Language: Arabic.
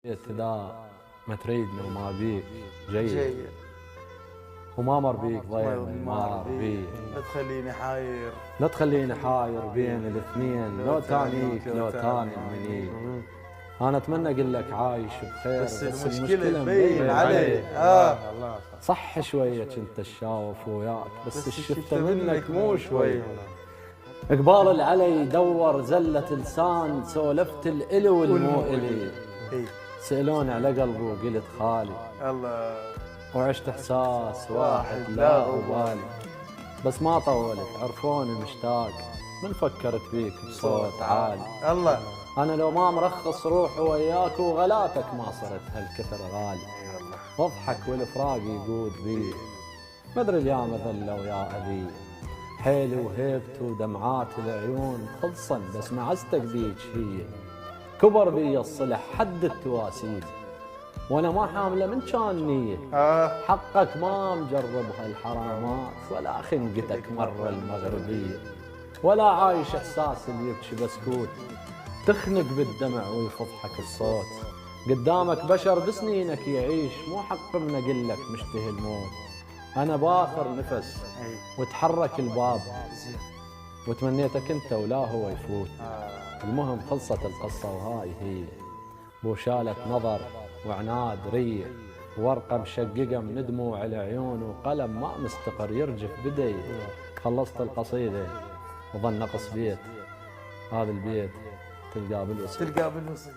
إذا ما تريدني وما بيك جيد وما مر بيك ضيم مار بيك لا تخليني حاير لا تخليني حاير بين الاثنين لو تانيك لو تاني المنيك. أنا أتمنى أقول لك عايش بخير بس المشكلة مبين عليه صح شوية كنت الشاوف وياك بس الشفته منك مو شوي. قبال العلي دور زلة لسان سولفت الإلي والمو إلي. سألوني على قلبي وقلت خالي الله وعشت إحساس واحد لا أبالي. بس ما طولت عرفوني مشتاق من فكرت بيك بصوت عالي. الله أنا لو ما مرخص روحي وياك وغلاتك ما صرت هالكثر غالي. واضحك والفراق يقود بي ما ادري اليوم ذلوا يا ابي. حيلي وهيبتي ودمعات العيون خلصن بس معزتك ذيك هي. كبر بي الصلح حد التواسيل وانا ما حامله من كان نيه. حقك ما مجرب هالحرامات ولا خنقتك مره المغربيه ولا عايش احساس اللي يبكي بسكوت. تخنق بالدمع ويفضحك الصوت قدامك بشر بسنينك يعيش مو حق من اقول لك مشتهي الموت. انا باخر نفس وتحرك الباب وتمنيتك انت ولا هو يفوت. المهم خلصت القصه وهاي هي بوشالة نظر وعناد ريح وورقه مشققه من دموع العيون وقلم ما مستقر يرجف بدي. خلصت القصيده وظل نقص بيت هذا البيت تلقاه بالوصف.